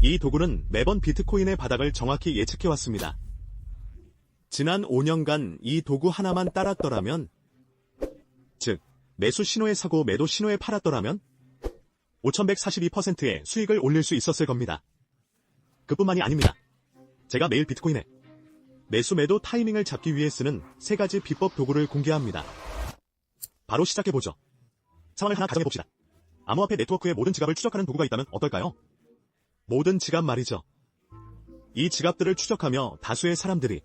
이 도구는 매번 비트코인의 바닥을 정확히 예측해왔습니다. 지난 5년간 이 도구 하나만 따랐더라면, 즉 매수 신호에 사고 매도 신호에 팔았더라면 5142%의 수익을 올릴 수 있었을 겁니다. 그뿐만이 아닙니다. 제가 매일 비트코인의 매수 매도 타이밍을 잡기 위해 쓰는 3가지 비법 도구를 공개합니다. 바로 시작해보죠. 상황을 하나 가정해봅시다. 암호화폐 네트워크의 모든 지갑을 추적하는 도구가 있다면 어떨까요? 모든 지갑 말이죠. 이 지갑들을 추적하며 다수의 사람들이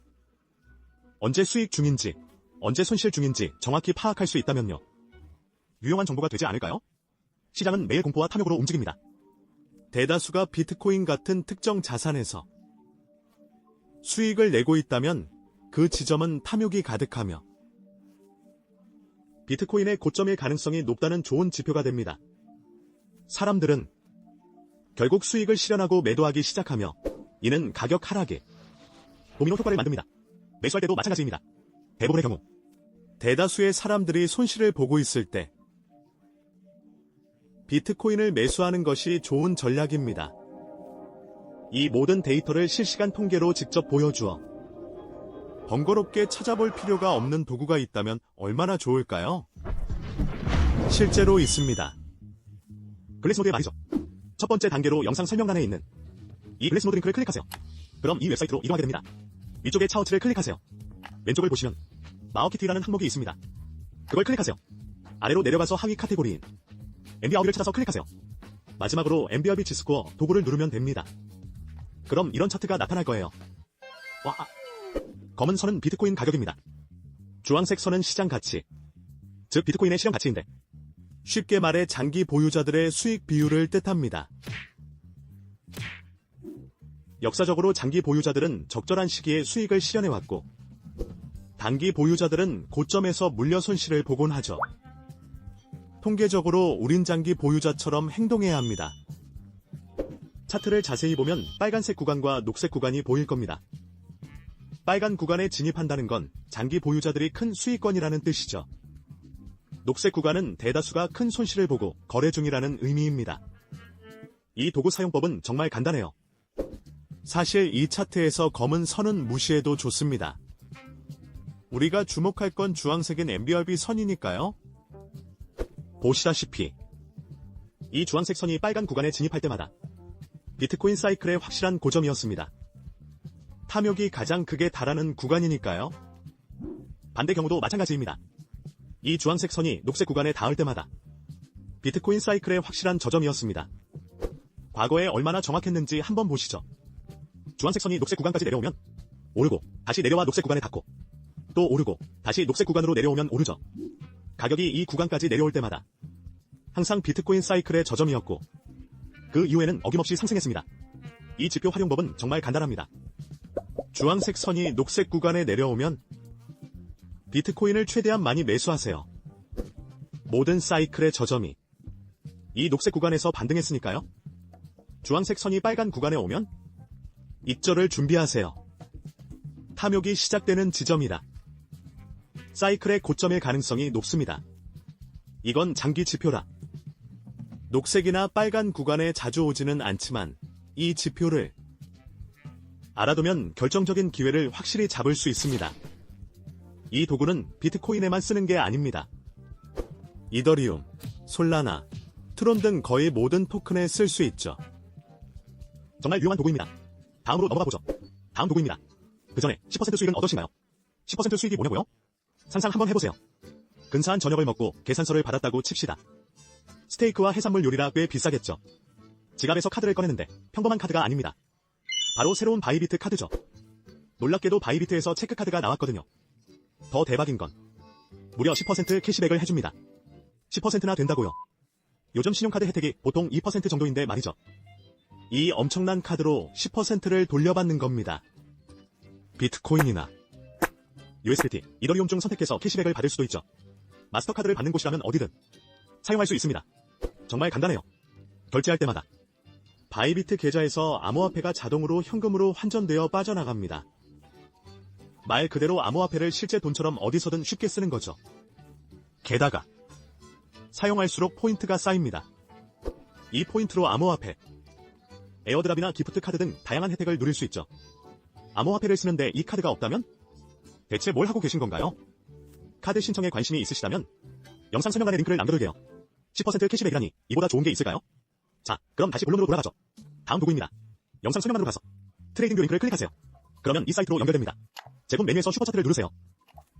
언제 수익 중인지, 언제 손실 중인지 정확히 파악할 수 있다면요. 유용한 정보가 되지 않을까요? 시장은 매일 공포와 탐욕으로 움직입니다. 대다수가 비트코인 같은 특정 자산에서 수익을 내고 있다면 그 지점은 탐욕이 가득하며 비트코인의 고점일 가능성이 높다는 좋은 지표가 됩니다. 사람들은 결국 수익을 실현하고 매도하기 시작하며 이는 가격 하락에 도미노 효과를 만듭니다. 매수할 때도 마찬가지입니다. 대부분의 경우 대다수의 사람들이 손실을 보고 있을 때 비트코인을 매수하는 것이 좋은 전략입니다. 이 모든 데이터를 실시간 통계로 직접 보여주어 번거롭게 찾아볼 필요가 없는 도구가 있다면 얼마나 좋을까요? 실제로 있습니다. 글래스노드의 말이죠. 첫 번째 단계로 영상 설명란에 있는 이 글래스노드 링크를 클릭하세요. 그럼 이 웹사이트로 이동하게 됩니다. 위쪽에 차트를 클릭하세요. 왼쪽을 보시면 마오키티라는 항목이 있습니다. 그걸 클릭하세요. 아래로 내려가서 하위 카테고리인 MBRB를 찾아서 클릭하세요. 마지막으로 MBRB 지스코어 도구를 누르면 됩니다. 그럼 이런 차트가 나타날 거예요. 와, 검은 선은 비트코인 가격입니다. 주황색 선은 시장 가치, 즉 비트코인의 실현 가치인데 쉽게 말해 장기 보유자들의 수익 비율을 뜻합니다. 역사적으로 장기 보유자들은 적절한 시기에 수익을 실현해왔고 단기 보유자들은 고점에서 물려 손실을 보곤 하죠. 통계적으로 우린 장기 보유자처럼 행동해야 합니다. 차트를 자세히 보면 빨간색 구간과 녹색 구간이 보일 겁니다. 빨간 구간에 진입한다는 건 장기 보유자들이 큰 수익권이라는 뜻이죠. 녹색 구간은 대다수가 큰 손실을 보고 거래 중이라는 의미입니다. 이 도구 사용법은 정말 간단해요. 사실 이 차트에서 검은 선은 무시해도 좋습니다. 우리가 주목할 건 주황색인 MBRB 선이니까요. 보시다시피 이 주황색 선이 빨간 구간에 진입할 때마다 비트코인 사이클의 확실한 고점이었습니다. 탐욕이 가장 크게 달하는 구간이니까요. 반대 경우도 마찬가지입니다. 이 주황색 선이 녹색 구간에 닿을 때마다 비트코인 사이클의 확실한 저점이었습니다. 과거에 얼마나 정확했는지 한번 보시죠. 주황색 선이 녹색 구간까지 내려오면 오르고 다시 내려와 녹색 구간에 닿고 또 오르고 다시 녹색 구간으로 내려오면 오르죠. 가격이 이 구간까지 내려올 때마다 항상 비트코인 사이클의 저점이었고 그 이후에는 어김없이 상승했습니다. 이 지표 활용법은 정말 간단합니다. 주황색 선이 녹색 구간에 내려오면 비트코인을 최대한 많이 매수하세요. 모든 사이클의 저점이 이 녹색 구간에서 반등했으니까요. 주황색 선이 빨간 구간에 오면 입절을 준비하세요. 탐욕이 시작되는 지점이다. 사이클의 고점일 가능성이 높습니다. 이건 장기 지표라. 녹색이나 빨간 구간에 자주 오지는 않지만 이 지표를 알아두면 결정적인 기회를 확실히 잡을 수 있습니다. 이 도구는 비트코인에만 쓰는 게 아닙니다. 이더리움, 솔라나, 트론 등 거의 모든 토큰에 쓸 수 있죠. 정말 유용한 도구입니다. 다음으로 넘어가 보죠. 다음 도구입니다. 그 전에 10% 수익은 어떠신가요? 10% 수익이 뭐냐고요? 상상 한번 해보세요. 근사한 저녁을 먹고 계산서를 받았다고 칩시다. 스테이크와 해산물 요리라 꽤 비싸겠죠. 지갑에서 카드를 꺼내는데 평범한 카드가 아닙니다. 바로 새로운 바이비트 카드죠. 놀랍게도 바이비트에서 체크카드가 나왔거든요. 더 대박인 건 무려 10% 캐시백을 해줍니다. 10%나 된다고요. 요즘 신용카드 혜택이 보통 2% 정도인데 말이죠. 이 엄청난 카드로 10%를 돌려받는 겁니다. 비트코인이나 USDT, 이더리움 중 선택해서 캐시백을 받을 수도 있죠. 마스터카드를 받는 곳이라면 어디든 사용할 수 있습니다. 정말 간단해요. 결제할 때마다 바이비트 계좌에서 암호화폐가 자동으로 현금으로 환전되어 빠져나갑니다. 말 그대로 암호화폐를 실제 돈처럼 어디서든 쉽게 쓰는 거죠. 게다가 사용할수록 포인트가 쌓입니다. 이 포인트로 암호화폐, 에어드랍이나 기프트 카드 등 다양한 혜택을 누릴 수 있죠. 암호화폐를 쓰는데 이 카드가 없다면? 대체 뭘 하고 계신 건가요? 카드 신청에 관심이 있으시다면 영상 설명란에 링크를 남겨둘게요. 10% 캐시백이라니 이보다 좋은 게 있을까요? 자, 그럼 다시 본론으로 돌아가죠. 다음 도구입니다. 영상 설명란으로 가서 트레이딩 뷰 링크를 클릭하세요. 그러면 이 사이트로 연결됩니다. 제품 메뉴에서 슈퍼차트를 누르세요.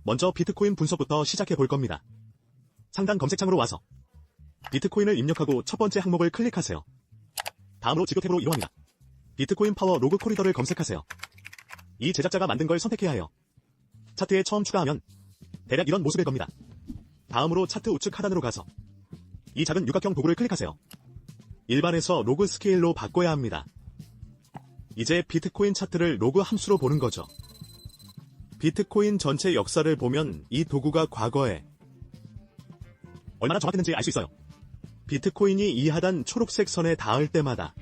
먼저 비트코인 분석부터 시작해 볼 겁니다. 상단 검색창으로 와서 비트코인을 입력하고 첫 번째 항목을 클릭하세요. 다음으로 지표 탭으로 이동합니다. 비트코인 파워 로그 코리더를 검색하세요. 이 제작자가 만든 걸 선택해야 해요. 차트에 처음 추가하면 대략 이런 모습일 겁니다. 다음으로 차트 우측 하단으로 가서 이 작은 육각형 도구를 클릭하세요. 일반에서 로그 스케일로 바꿔야 합니다. 이제 비트코인 차트를 로그 함수로 보는 거죠. 비트코인 전체 역사를 보면 이 도구가 과거에 얼마나 정확했는지 알 수 있어요. 비트코인이 이 하단 초록색 선에 닿을 때마다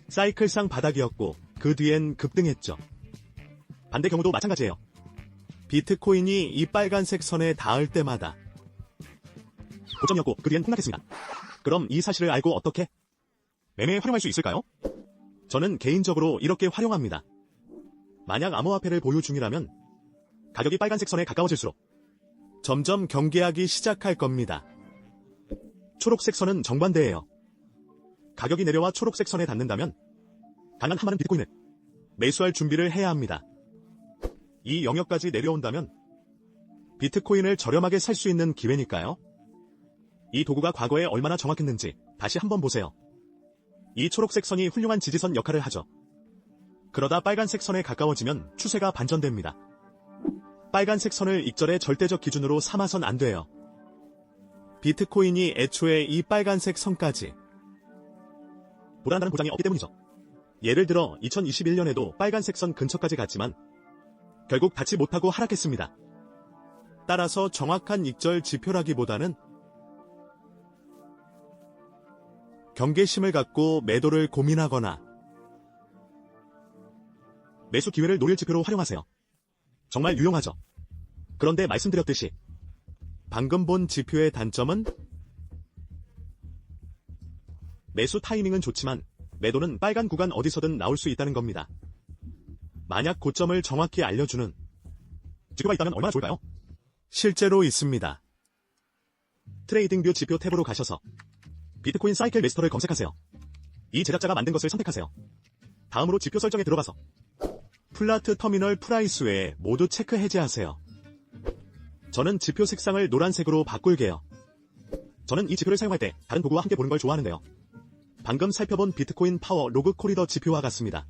사이클상 바닥이었고 그 뒤엔 급등했죠. 반대 경우도 마찬가지예요. 비트코인이 이 빨간색 선에 닿을 때마다 고점이었고 그 뒤엔 폭락했습니다. 그럼 이 사실을 알고 어떻게 매매에 활용할 수 있을까요? 저는 개인적으로 이렇게 활용합니다. 만약 암호화폐를 보유 중이라면 가격이 빨간색 선에 가까워질수록 점점 경계하기 시작할 겁니다. 초록색 선은 정반대예요. 가격이 내려와 초록색 선에 닿는다면 강한 한마른 비트코인을 매수할 준비를 해야 합니다. 이 영역까지 내려온다면 비트코인을 저렴하게 살 수 있는 기회니까요. 이 도구가 과거에 얼마나 정확했는지 다시 한번 보세요. 이 초록색 선이 훌륭한 지지선 역할을 하죠. 그러다 빨간색 선에 가까워지면 추세가 반전됩니다. 빨간색 선을 익절의 절대적 기준으로 삼아선 안 돼요. 비트코인이 애초에 이 빨간색 선까지 도달한다는 보장이 없기 때문이죠. 예를 들어 2021년에도 빨간색 선 근처까지 갔지만 결국 닿지 못하고 하락했습니다. 따라서 정확한 익절 지표라기보다는 경계심을 갖고 매도를 고민하거나 매수 기회를 노릴 지표로 활용하세요. 정말 유용하죠. 그런데 말씀드렸듯이 방금 본 지표의 단점은 매수 타이밍은 좋지만 매도는 빨간 구간 어디서든 나올 수 있다는 겁니다. 만약 고점을 정확히 알려주는 지표가 있다면 얼마나 좋을까요? 실제로 있습니다. 트레이딩 뷰 지표 탭으로 가셔서 비트코인 사이클 메스터를 검색하세요. 이 제작자가 만든 것을 선택하세요. 다음으로 지표 설정에 들어가서 플라트 터미널 프라이스 외에 모두 체크 해제하세요. 저는 지표 색상을 노란색으로 바꿀게요. 저는 이 지표를 사용할 때 다른 도구와 함께 보는 걸 좋아하는데요. 방금 살펴본 비트코인 파워 로그 코리더 지표와 같습니다.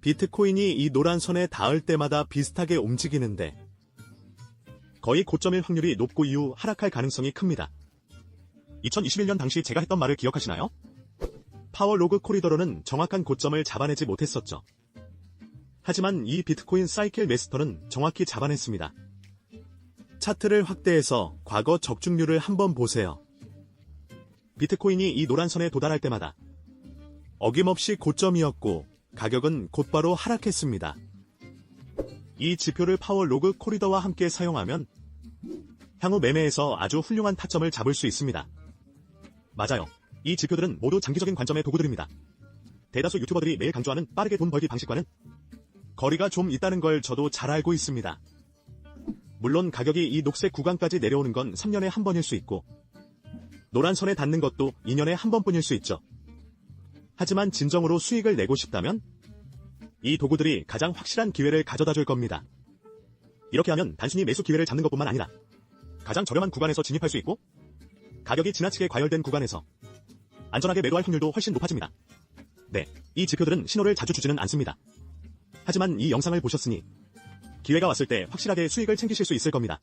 비트코인이 이 노란 선에 닿을 때마다 비슷하게 움직이는데 거의 고점일 확률이 높고 이후 하락할 가능성이 큽니다. 2021년 당시 제가 했던 말을 기억하시나요? 파워 로그 코리더로는 정확한 고점을 잡아내지 못했었죠. 하지만 이 비트코인 사이클 메스터는 정확히 잡아냈습니다. 차트를 확대해서 과거 적중률을 한번 보세요. 비트코인이 이 노란 선에 도달할 때마다 어김없이 고점이었고 가격은 곧바로 하락했습니다. 이 지표를 파워 로그 코리더와 함께 사용하면 향후 매매에서 아주 훌륭한 타점을 잡을 수 있습니다. 맞아요. 이 지표들은 모두 장기적인 관점의 도구들입니다. 대다수 유튜버들이 매일 강조하는 빠르게 돈 벌기 방식과는 거리가 좀 있다는 걸 저도 잘 알고 있습니다. 물론 가격이 이 녹색 구간까지 내려오는 건 3년에 한 번일 수 있고 노란 선에 닿는 것도 2년에 한 번뿐일 수 있죠. 하지만 진정으로 수익을 내고 싶다면 이 도구들이 가장 확실한 기회를 가져다 줄 겁니다. 이렇게 하면 단순히 매수 기회를 잡는 것뿐만 아니라 가장 저렴한 구간에서 진입할 수 있고 가격이 지나치게 과열된 구간에서 안전하게 매도할 확률도 훨씬 높아집니다. 네, 이 지표들은 신호를 자주 주지는 않습니다. 하지만 이 영상을 보셨으니 기회가 왔을 때 확실하게 수익을 챙기실 수 있을 겁니다.